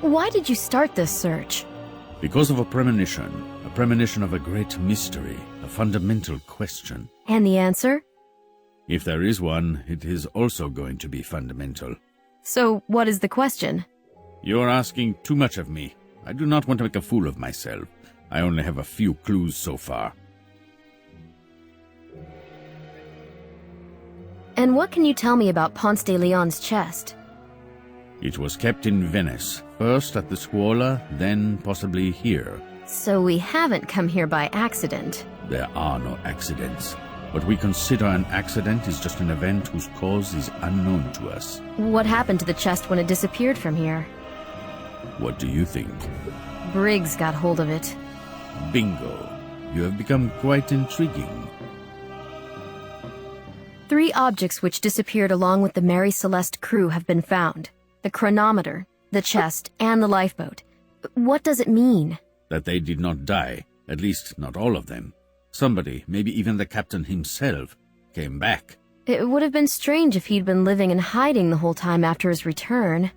Why did you start this search? Because of a premonition of a great mystery, a fundamental question. And the answer? If there is one, it is also going to be fundamental. So, what is the question? You're asking too much of me. I do not want to make a fool of myself. I only have a few clues so far. And what can you tell me about Ponce de Leon's chest? It was kept in Venice, first at the Scuola, then possibly here. So we haven't come here by accident. There are no accidents. What we consider an accident is just an event whose cause is unknown to us. What happened to the chest when it disappeared from here? What do you think? Briggs got hold of it. Bingo. You have become quite intriguing. 3 objects which disappeared along with the Mary Celeste crew have been found. The chronometer, the chest, and the lifeboat. What does it mean? That they did not die, at least not all of them. Somebody, maybe even the captain himself, came back. It would have been strange if he'd been living in hiding the whole time after his return.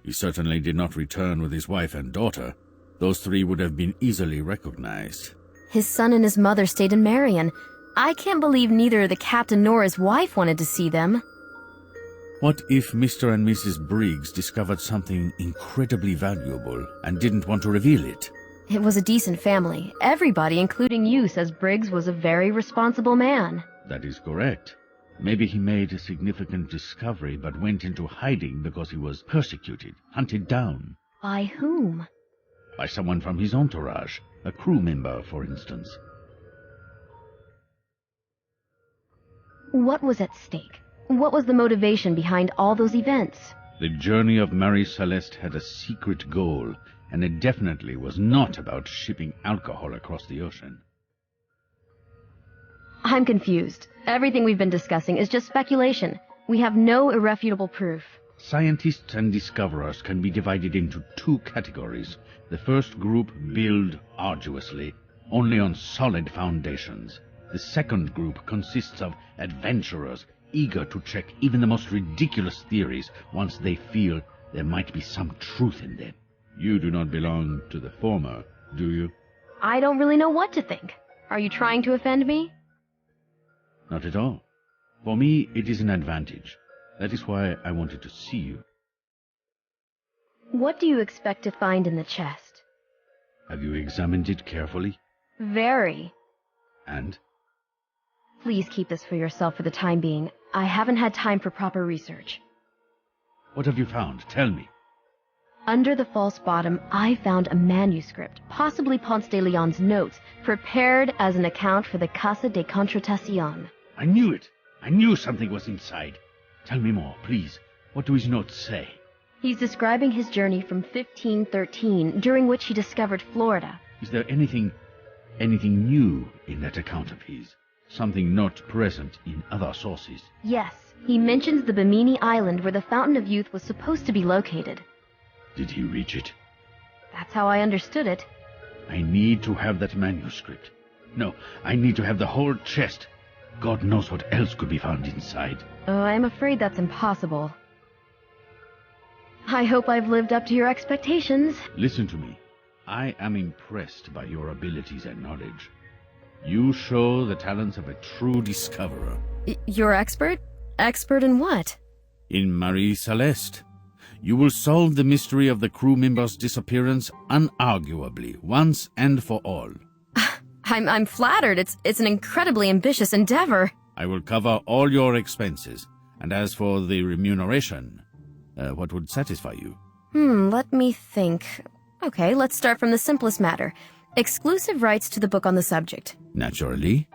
He certainly did not return with his wife and daughter. Those 3 would have been easily recognized. His son and his mother stayed in Marion. I can't believe neither the captain nor his wife wanted to see them. What if Mr. and Mrs. Briggs discovered something incredibly valuable and didn't want to reveal it? It was a decent family. Everybody, including you, says Briggs was a very responsible man. That is correct. Maybe he made a significant discovery but went into hiding because he was persecuted, hunted down. By whom? By someone from his entourage, a crew member, for instance. What was at stake? What was the motivation behind all those events? The journey of Marie Celeste had a secret goal, and it definitely was not about shipping alcohol across the ocean. I'm confused. Everything we've been discussing is just speculation. We have no irrefutable proof. Scientists and discoverers can be divided into 2 categories. The first group build arduously, only on solid foundations. The second group consists of adventurers, eager to check even the most ridiculous theories once they feel there might be some truth in them. You do not belong to the former, do you? I don't really know what to think. Are you trying to offend me? Not at all. For me, it is an advantage. That is why I wanted to see you. What do you expect to find in the chest? Have you examined it carefully? Very. And? Please keep this for yourself for the time being. I haven't had time for proper research. What have you found? Tell me. Under the false bottom, I found a manuscript, possibly Ponce de Leon's notes, prepared as an account for the Casa de Contratacion. I knew it. I knew something was inside. Tell me more, please. What do his notes say? He's describing his journey from 1513, during which he discovered Florida. Is there anything new in that account of his? Something not present in other sources? Yes. He mentions the Bimini Island where the Fountain of Youth was supposed to be located. Did he reach it? That's how I understood it. I need to have that manuscript. No, I need to have the whole chest. God knows what else could be found inside. I'm afraid that's impossible. I hope I've lived up to your expectations. Listen to me. I am impressed by your abilities and knowledge. You show the talents of a true discoverer. You're expert? Expert in what? In Marie Celeste. You will solve the mystery of the crew member's disappearance unarguably, once and for all. I'm flattered. It's an incredibly ambitious endeavor. I will cover all your expenses. And as for the remuneration, what would satisfy you? Let me think. Okay, let's start from the simplest matter. Exclusive rights to the book on the subject. Naturally.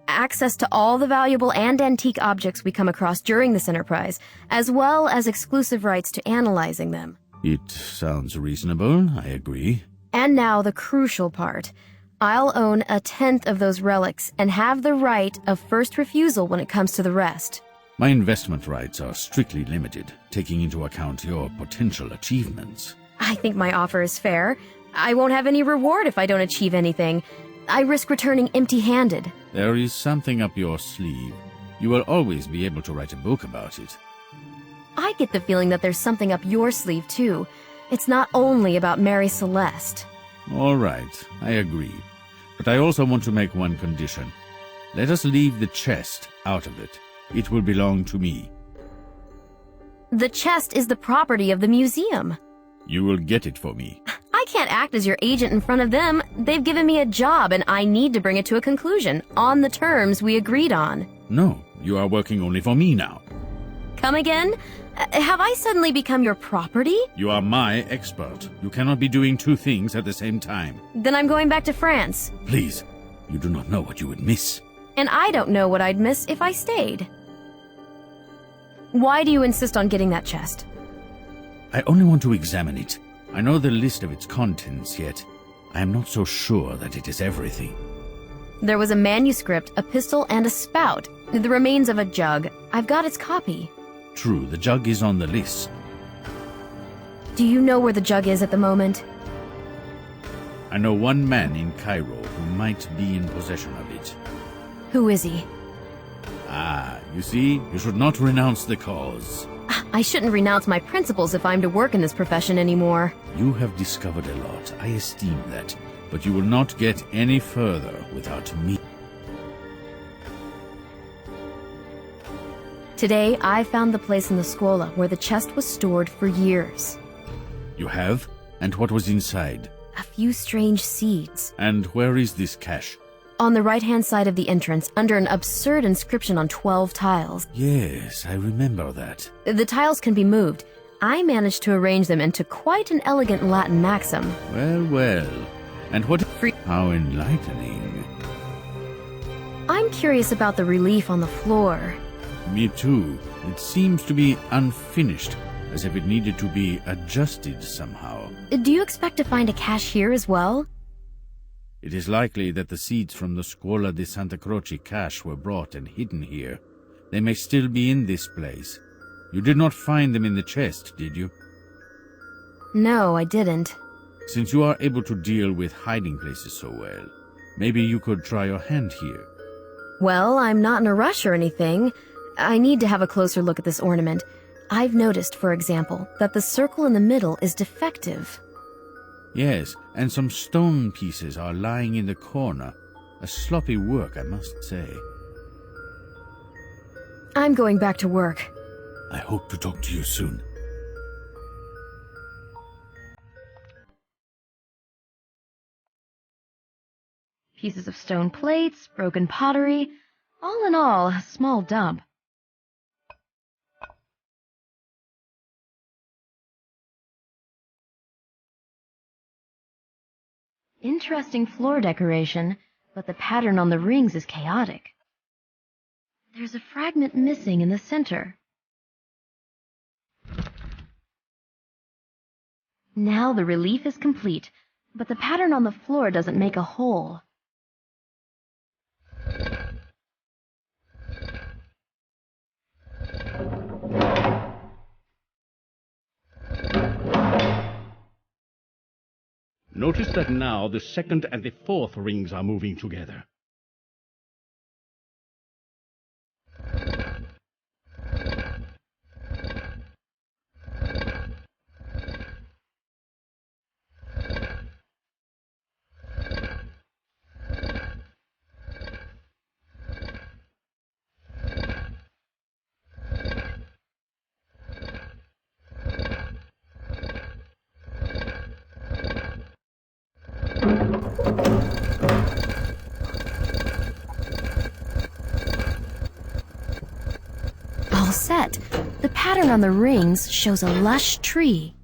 Access to all the valuable and antique objects we come across during this enterprise, as well as exclusive rights to analyzing them. It sounds reasonable, I agree. And now the crucial part. I'll own 1/10 of those relics and have the right of first refusal when it comes to the rest. My investment rights are strictly limited, taking into account your potential achievements. I think my offer is fair. I won't have any reward if I don't achieve anything. I risk returning empty-handed. There is something up your sleeve. You will always be able to write a book about it. I get the feeling that there's something up your sleeve, too. It's not only about Mary Celeste. All right, I agree. But I also want to make one condition. Let us leave the chest out of it. It will belong to me. The chest is the property of the museum. You will get it for me. I can't act as your agent in front of them. They've given me a job and I need to bring it to a conclusion on the terms we agreed on. No, you are working only for me now. Come again? Have I suddenly become your property? You are my expert. You cannot be doing two things at the same time. Then I'm going back to France. Please, you do not know what you would miss. And I don't know what I'd miss if I stayed. Why do you insist on getting that chest? I only want to examine it. I know the list of its contents, yet I am not so sure that it is everything. There was a manuscript, a pistol, and a spout. The remains of a jug. I've got its copy. True, the jug is on the list. Do you know where the jug is at the moment? I know one man in Cairo who might be in possession of it. Who is he? Ah, you see, you should not renounce the cause. I shouldn't renounce my principles if I'm to work in this profession anymore. You have discovered a lot. I esteem that. But you will not get any further without me. Today, I found the place in the Scuola where the chest was stored for years. You have? And what was inside? A few strange seeds. And where is this cache? On the right-hand side of the entrance, under an absurd inscription on 12 tiles. Yes, I remember that. The tiles can be moved. I managed to arrange them into quite an elegant Latin maxim. Well, well. And what... How enlightening. I'm curious about the relief on the floor. Me too. It seems to be unfinished, as if it needed to be adjusted somehow. Do you expect to find a cache here as well? It is likely that the seeds from the Scuola di Santa Croce cache were brought and hidden here. They may still be in this place. You did not find them in the chest, did you? No, I didn't. Since you are able to deal with hiding places so well, maybe you could try your hand here. Well, I'm not in a rush or anything. I need to have a closer look at this ornament. I've noticed, for example, that the circle in the middle is defective. Yes, and some stone pieces are lying in the corner. A sloppy work, I must say. I'm going back to work. I hope to talk to you soon. Pieces of stone plates, broken pottery. All in all, a small dump. Interesting floor decoration, but the pattern on the rings is chaotic. There's a fragment missing in the center. Now the relief is complete, but the pattern on the floor doesn't make a hole. Notice that now the second and the fourth rings are moving together. All set. The pattern on the rings shows a lush tree.